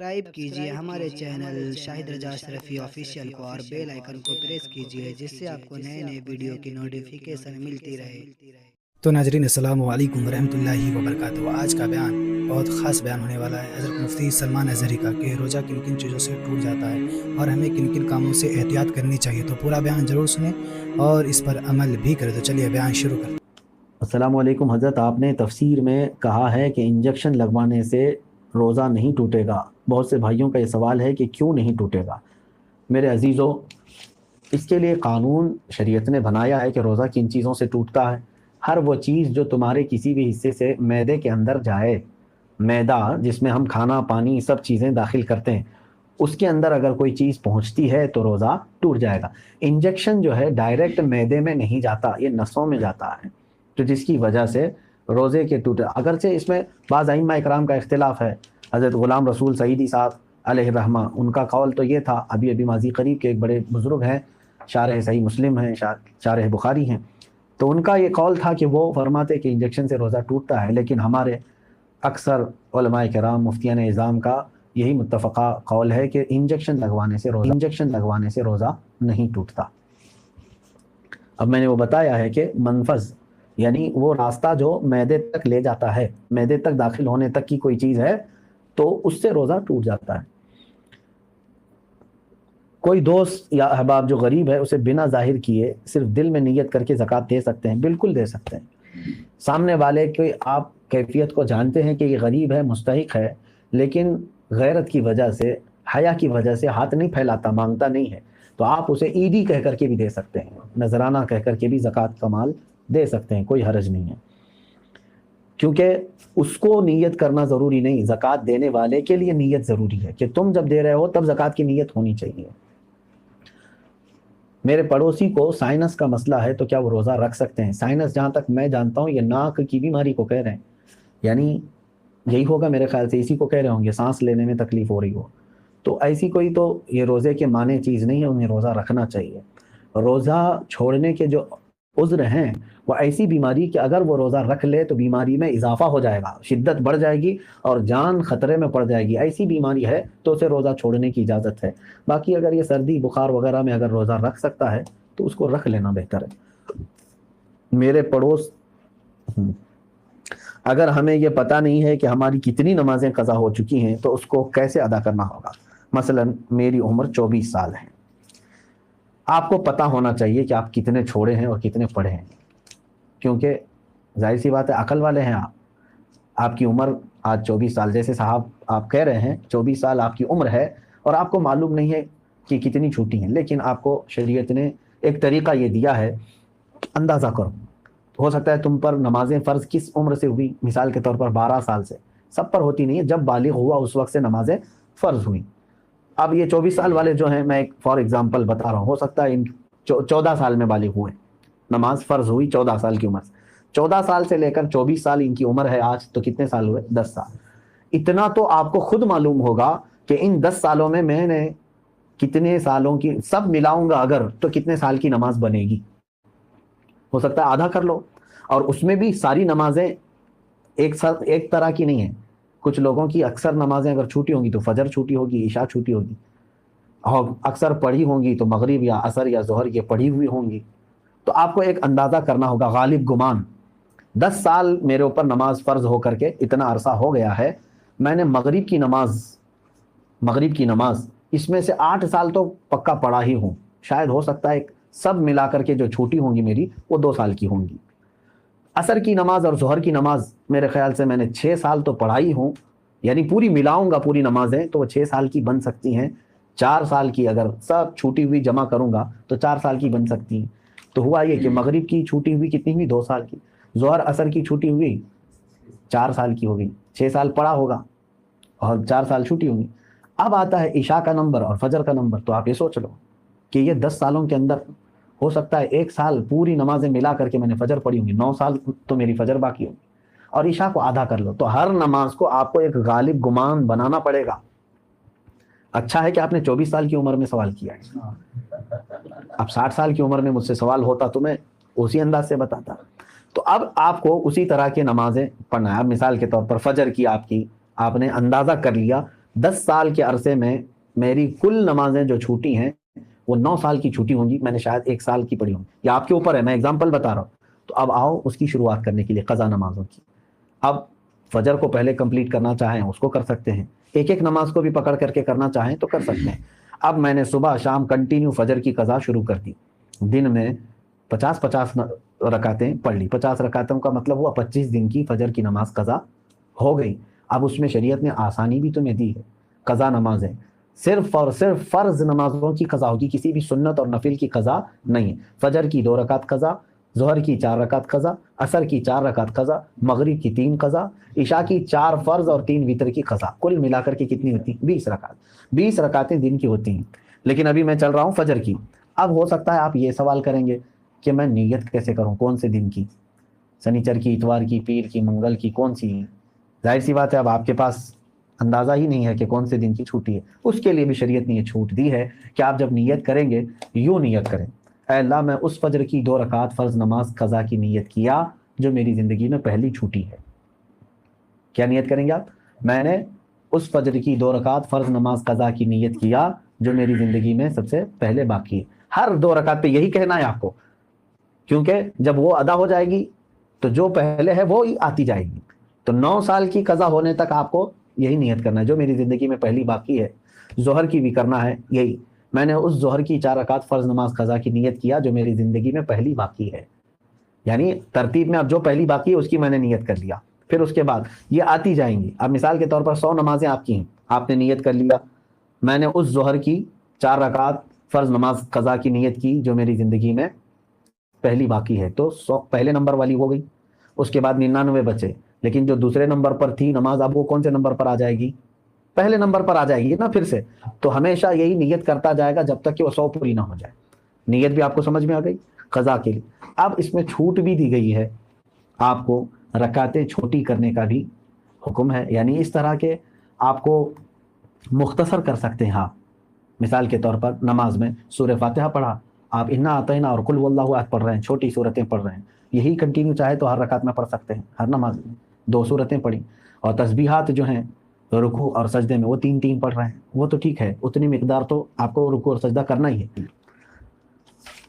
Subscribe کیجئے ہمارے channel شاہد رضا اشرفی official کو اور بیل آئیکن کو پریس کیجئے جس سے آپ کو نئے نئے ویڈیو کی نوٹیفیکیشن ملتی رہے۔ تو ناظرین السلام علیکم ورحمۃ اللہ وبرکاتہ۔ آج کا بیان بہت خاص بیان ہونے والا ہے حضرت مفتی سلمان اظہری کا کہ روزہ کن کن چیزوں سے ٹوٹ جاتا ہے اور ہمیں کن کن کاموں سے احتیاط کرنی چاہیے۔ تو پورا بیان ضرور سنیں اور اس پر عمل بھی کریں۔ تو چلیے بیان شروع کریں۔ السلام علیکم حضرت، آپ نے تفسیر میں کہا ہے کہ انجیکشن لگوانے سے روزہ نہیں ٹوٹے گا۔ بہت سے بھائیوں کا یہ سوال ہے کہ کیوں نہیں ٹوٹے گا۔ میرے عزیزو، اس کے لیے قانون شریعت نے بنایا ہے کہ روزہ کن چیزوں سے ٹوٹتا ہے۔ ہر وہ چیز جو تمہارے کسی بھی حصے سے معدے کے اندر جائے، معدہ جس میں ہم کھانا پانی سب چیزیں داخل کرتے ہیں، اس کے اندر اگر کوئی چیز پہنچتی ہے تو روزہ ٹوٹ جائے گا۔ انجیکشن جو ہے ڈائریکٹ معدے میں نہیں جاتا، یہ نسوں میں جاتا ہے، تو جس کی وجہ سے روزے کے ٹوٹے۔ اگرچہ اس میں بعض ائمہ اکرام کا اختلاف ہے۔ حضرت غلام رسول سعیدی صاحب علیہ الرحمہ، ان کا قول تو یہ تھا، ابھی ماضی قریب کے ایک بڑے بزرگ ہیں، شارح صحیح مسلم ہیں، شارح بخاری ہیں، تو ان کا یہ قول تھا کہ وہ فرماتے کہ انجیکشن سے روزہ ٹوٹتا ہے، لیکن ہمارے اکثر علماء کرام مفتیان اعظام کا یہی متفقہ قول ہے کہ انجیکشن لگوانے سے روزہ نہیں ٹوٹتا۔ اب میں نے وہ بتایا ہے کہ منفذ یعنی وہ راستہ جو معدے تک لے جاتا ہے، معدے تک داخل ہونے تک کی کوئی چیز ہے تو اس سے روزہ ٹوٹ جاتا ہے۔ کوئی دوست یا احباب جو غریب ہے اسے بنا ظاہر کیے صرف دل میں نیت کر کے زکوٰۃ دے سکتے ہیں؟ بالکل دے سکتے ہیں۔ سامنے والے کے آپ کیفیت کو جانتے ہیں کہ یہ غریب ہے، مستحق ہے، لیکن غیرت کی وجہ سے، حیا کی وجہ سے ہاتھ نہیں پھیلاتا، مانگتا نہیں ہے، تو آپ اسے عیدی کہہ کر کے بھی دے سکتے ہیں، نذرانہ کہہ کر کے بھی زکوٰۃ کا مال دے سکتے ہیں، کوئی حرج نہیں ہے، کیونکہ اس کو نیت کرنا ضروری نہیں، زکوٰۃ دینے والے کے لیے نیت ضروری ہے کہ تم جب دے رہے ہو تب زکوٰۃ کی نیت ہونی چاہیے۔ میرے پڑوسی کو سائنس کا مسئلہ ہے تو کیا وہ روزہ رکھ سکتے ہیں؟ سائنس جہاں تک میں جانتا ہوں یہ ناک کی بیماری کو کہہ رہے ہیں، یعنی یہی ہوگا میرے خیال سے، اسی کو کہہ رہے ہوں گے، سانس لینے میں تکلیف ہو رہی ہو، تو ایسی کوئی تو یہ روزے کے معنی چیز نہیں ہے، انہیں روزہ رکھنا چاہیے۔ روزہ چھوڑنے کے جو عذر ہیں وہ ایسی بیماری کہ اگر وہ روزہ رکھ لے تو بیماری میں اضافہ ہو جائے گا، شدت بڑھ جائے گی اور جان خطرے میں پڑ جائے گی، ایسی بیماری ہے تو اسے روزہ چھوڑنے کی اجازت ہے۔ باقی اگر یہ سردی بخار وغیرہ میں اگر روزہ رکھ سکتا ہے تو اس کو رکھ لینا بہتر ہے۔ میرے پڑوس، اگر ہمیں یہ پتہ نہیں ہے کہ ہماری کتنی نمازیں قضا ہو چکی ہیں تو اس کو کیسے ادا کرنا ہوگا؟ مثلا میری عمر 24 سال ہے، آپ کو پتہ ہونا چاہیے کہ آپ کتنے چھوڑے ہیں اور کتنے پڑھے ہیں، کیونکہ ظاہر سی بات ہے عقل والے ہیں آپ کی عمر آج 24 سال، جیسے صاحب آپ کہہ رہے ہیں 24 سال آپ کی عمر ہے اور آپ کو معلوم نہیں ہے کہ کتنی چھوٹی ہیں، لیکن آپ کو شریعت نے ایک طریقہ یہ دیا ہے، اندازہ کرو، ہو سکتا ہے تم پر نمازیں فرض کس عمر سے ہوئی، مثال کے طور پر 12 سال سے، سب پر ہوتی نہیں ہے، جب بالغ ہوا اس وقت سے نمازیں فرض ہوئیں۔ اب یہ 24 سال والے جو ہیں، میں ایک فار ایگزامپل بتا رہا ہوں، ہو سکتا ہے ان 14 سال میں بالغ ہوئے، نماز فرض ہوئی 14 سال کی عمر سے، 14 سال سے لے کر 24 سال ان کی عمر ہے آج، تو کتنے سال ہوئے؟ 10 سال۔ اتنا تو آپ کو خود معلوم ہوگا کہ ان 10 سالوں میں نے کتنے سالوں کی سب ملاؤں گا اگر تو کتنے سال کی نماز بنے گی۔ ہو سکتا ہے آدھا کر لو، اور اس میں بھی ساری نمازیں ایک طرح کی نہیں ہیں، کچھ لوگوں کی اکثر نمازیں اگر چھوٹی ہوں گی تو فجر چھوٹی ہوگی، عشاء چھوٹی ہوگی، اور اکثر پڑھی ہوں گی تو مغرب یا عصر یا ظہر یہ پڑھی ہوئی ہوں گی، تو آپ کو ایک اندازہ کرنا ہوگا غالب گمان۔ 10 سال میرے اوپر نماز فرض ہو کر کے اتنا عرصہ ہو گیا ہے، میں نے مغرب کی نماز اس میں سے 8 سال تو پکا پڑھا ہی ہوں، شاید ہو سکتا ہے سب ملا کر کے جو چھوٹی ہوں گی میری وہ 2 سال کی ہوں گی۔ عصر کی نماز اور ظہر کی نماز میرے خیال سے میں نے 6 سال تو پڑھائی ہوں، یعنی پوری ملاؤں گا پوری نمازیں تو وہ 6 سال کی بن سکتی ہیں، 4 سال کی اگر سب چھوٹی ہوئی جمع کروں گا تو 4 سال کی بن سکتی ہیں۔ تو ہوا یہ کہ مغرب کی چھوٹی ہوئی کتنی ہوئی؟ 2 سال کی، ظہر عصر کی چھوٹی ہوئی 4 سال کی ہوگی، 6 سال پڑھا ہوگا اور 4 سال چھوٹی ہوگی۔ اب آتا ہے عشاء کا نمبر اور فجر کا نمبر، تو آپ یہ سوچ لو کہ یہ 10 سالوں کے اندر ہو سکتا ہے 1 سال پوری نمازیں ملا کر کے میں نے فجر پڑھی ہوں گی، 9 سال تو میری فجر باقی ہوگی، اور عشاء کو آدھا کر لو، تو ہر نماز کو آپ کو ایک غالب گمان بنانا پڑے گا۔ اچھا ہے کہ آپ نے 24 سال کی عمر میں سوال کیا ہے، اب 60 سال کی عمر میں مجھ سے سوال ہوتا تو میں اسی انداز سے بتاتا۔ تو اب آپ کو اسی طرح کی نمازیں پڑھنا ہے۔ اب مثال کے طور پر فجر کی آپ نے اندازہ کر لیا 10 سال کے عرصے میں میری کل نمازیں جو چھوٹی ہیں وہ 9 سال کی چھوٹی ہوں گی، میں نے شاید 1 سال کی پڑھی ہوں، یا آپ کے اوپر ہے، میں اگزامپل بتا رہا ہوں۔ تو اب آؤ اس کی شروعات کرنے کے لیے قضا نمازوں کی۔ اب فجر کو پہلے کمپلیٹ کرنا چاہیں اس کو کر سکتے ہیں، ایک ایک نماز کو بھی پکڑ کر کے کرنا چاہیں تو کر سکتے ہیں۔ اب میں نے صبح شام کنٹینیو فجر کی قضا شروع کر دی، دن میں 50 رکعتیں پڑھ لی، 50 رکعتوں کا مطلب ہوا 25 دن کی فجر کی نماز قضا ہو گئی۔ اب اس میں شریعت نے آسانی بھی تمہیں دی ہے، قضا نمازیں صرف اور صرف فرض نمازوں کی قضا ہوگی، کسی بھی سنت اور نفل کی قضا نہیں۔ فجر کی 2 رکعت قضا، ظہر کی 4 رکعت قضا، عصر کی 4 رکعت قضا، مغرب کی 3 قضا، عشاء کی 4 فرض اور 3 وتر کی قضا، کل ملا کر کے کتنی ہوتی ہیں؟ 20 رکعت، 20 رکعتیں دن کی ہوتی ہیں۔ لیکن ابھی میں چل رہا ہوں فجر کی۔ اب ہو سکتا ہے آپ یہ سوال کریں گے کہ میں نیت کیسے کروں، کون سے دن کی، سنیچر کی، اتوار کی، پیر کی، منگل کی، کون سی؟ ظاہر سی بات ہے اب آپ کے پاس اندازہ ہی نہیں ہے کہ کون سے دن کی چھوٹی ہے۔ اس کے لیے بھی شریعت نے یہ چھوٹ دی ہے کہ آپ جب نیت کریں گے یوں نیت کریں، اے اللہ میں اس فجر کی 2 رکعت فرض نماز قضا کی نیت کیا جو میری زندگی میں پہلی چھوٹی ہے۔ کیا نیت کریں گے آپ؟ میں نے اس فجر کی 2 رکعت فرض نماز قضا کی نیت کیا جو میری زندگی میں سب سے پہلے باقی ہے۔ ہر 2 رکعت پہ یہی کہنا ہے آپ کو، کیونکہ جب وہ ادا ہو جائے گی تو جو پہلے ہے وہ آتی جائے گی۔ تو 9 سال کی قضا ہونے تک آپ کو یہی نیت کرنا ہے جو میری زندگی میں پہلی باقی ہے۔ ظہر کی بھی کرنا ہے یہی، میں نے اس ظہر کی 4 رکعت فرض نماز قضا کی نیت کیا جو میری زندگی میں پہلی باقی ہے۔ یعنی ترتیب میں اب جو پہلی باقی ہے اس کی میں نے نیت کر لیا، پھر اس کے بعد یہ آتی جائیں گی۔ اب مثال کے طور پر 100 نمازیں آپ کی ہیں، آپ نے نیت کر لیا میں نے اس ظہر کی 4 رکعت فرض نماز قضا کی نیت کی جو میری زندگی میں پہلی باقی ہے، تو 100 پہلے نمبر والی ہو گئی۔ اس کے بعد 99 بچے، لیکن جو دوسرے نمبر پر تھی نماز اب وہ کون سے نمبر پر آ جائے گی؟ پہلے نمبر پر آ جائے گی نا پھر سے۔ تو ہمیشہ یہی نیت کرتا جائے گا جب تک کہ وہ 100 پوری نہ ہو جائے۔ نیت بھی آپ کو سمجھ میں آ گئی قضا کے لیے۔ اب اس میں چھوٹ بھی دی گئی ہے، آپ کو رکعتیں چھوٹی کرنے کا بھی حکم ہے، یعنی اس طرح کے آپ کو مختصر کر سکتے ہیں آپ۔ مثال کے طور پر نماز میں سورہ فاتحہ پڑھا، آپ انا اعطینا اور قل واللہ احد پڑھ رہے ہیں، چھوٹی صورتیں پڑھ رہے ہیں، یہی کنٹینیو چاہے تو ہر رکعت میں پڑھ سکتے ہیں، ہر نماز میں 2 صورتیں پڑھی۔ اور تسبیحات جو ہیں رکوع اور سجدے میں وہ 3 پڑھ رہے ہیں، وہ تو ٹھیک ہے، اتنی مقدار تو آپ کو رکوع اور سجدہ کرنا ہی ہے۔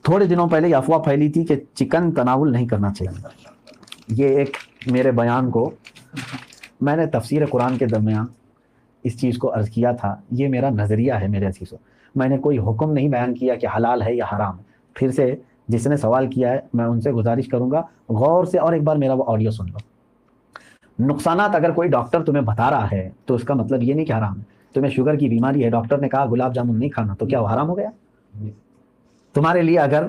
تھوڑے دنوں پہلے یہ افواہ پھیلی تھی کہ چکن تناول نہیں کرنا چاہیے۔ یہ ایک میرے بیان کو میں نے تفسیر قرآن کے درمیان اس چیز کو عرض کیا تھا، یہ میرا نظریہ ہے میرے عزیزوں، میں نے کوئی حکم نہیں بیان کیا کہ حلال ہے یا حرام ہے۔ پھر سے جس نے سوال کیا ہے میں ان سے گزارش کروں گا غور سے اور ایک بار میرا وہ آڈیو سن لو۔ نقصانات اگر کوئی ڈاکٹر تمہیں بتا رہا ہے تو اس کا مطلب یہ نہیں کہ حرام ہے۔ تمہیں شوگر کی بیماری ہے، ڈاکٹر نے کہا گلاب جامن نہیں کھانا، تو کیا وہ حرام ہو گیا؟ تمہارے لیے اگر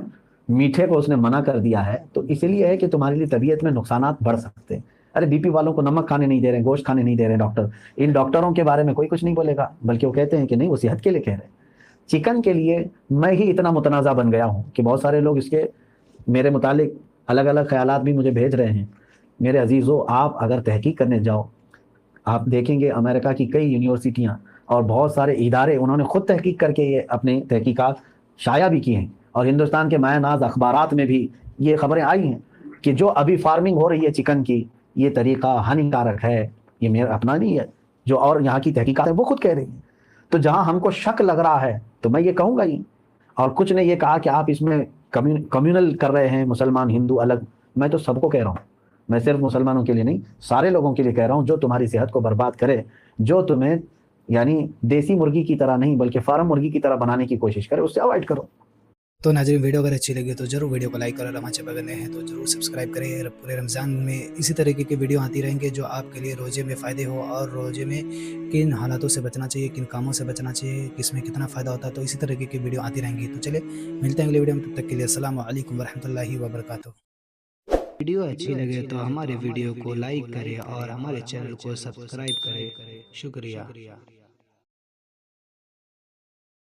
میٹھے کو اس نے منع کر دیا ہے تو اس لیے ہے کہ تمہارے لیے طبیعت میں نقصانات بڑھ سکتے ہیں۔ ارے بی پی والوں کو نمک کھانے نہیں دے رہے ہیں، گوشت کھانے نہیں دے رہے ہیں ڈاکٹر، ان ڈاکٹروں کے بارے میں کوئی کچھ نہیں بولے گا، بلکہ وہ کہتے ہیں کہ نہیں وہ صحت کے لیے کہہ رہے ہیں۔ چکن کے لیے میں ہی اتنا متنازع بن گیا ہوں کہ بہت سارے لوگ اس کے میرے متعلق الگ الگ خیالات بھی مجھے بھیج رہے ہیں۔ میرے عزیزو، آپ اگر تحقیق کرنے جاؤ آپ دیکھیں گے امریکہ کی کئی یونیورسٹیاں اور بہت سارے ادارے انہوں نے خود تحقیق کر کے یہ اپنے تحقیقات شائع بھی کی ہیں، اور ہندوستان کے مایہ ناز اخبارات میں بھی یہ خبریں آئی ہیں کہ جو ابھی فارمنگ ہو رہی ہے چکن کی، یہ طریقہ ہانیکارک ہے۔ یہ میرا اپنا نہیں ہے، جو اور یہاں کی تحقیقات ہیں وہ خود کہہ رہی ہیں۔ تو جہاں ہم کو شک لگ رہا ہے تو میں یہ کہوں گا ہی، اور کچھ نے یہ کہا کہ آپ اس میں کمیونل کر رہے ہیں، مسلمان ہندو الگ۔ میں تو سب کو کہہ رہا ہوں، میں صرف مسلمانوں کے لیے نہیں، سارے لوگوں کے لیے کہہ رہا ہوں، جو تمہاری صحت کو برباد کرے، جو تمہیں یعنی دیسی مرغی کی طرح نہیں بلکہ فارم مرغی کی طرح بنانے کی کوشش کرے، اس سے اوائڈ کرو۔ تو ناظرین، ویڈیو اگر اچھی لگی تو ضرور ویڈیو کو لائک کرو، ہمارے چینل پر نئے ہیں تو ضرور سبسکرائب کریں۔ پورے رمضان میں اسی طریقے کی ویڈیو آتی رہیں گے جو آپ کے لیے روزے میں فائدے ہو، اور روزے میں کن حالاتوں سے بچنا چاہیے، کن کاموں سے بچنا چاہیے، کس میں کتنا فائدہ ہوتا ہے، تو اسی طریقے کی ویڈیو آتی رہیں گی۔ تو چلے ملتے ہیں اگلے ویڈیو میں، تب تک کے لیے السلام علیکم ورحمۃ اللہ وبرکاتہ۔ ویڈیو اچھی لگے تو ہمارے ویڈیو کو لائک کرے اور ہمارے چینل کو سبسکرائب کرے۔ شکریہ۔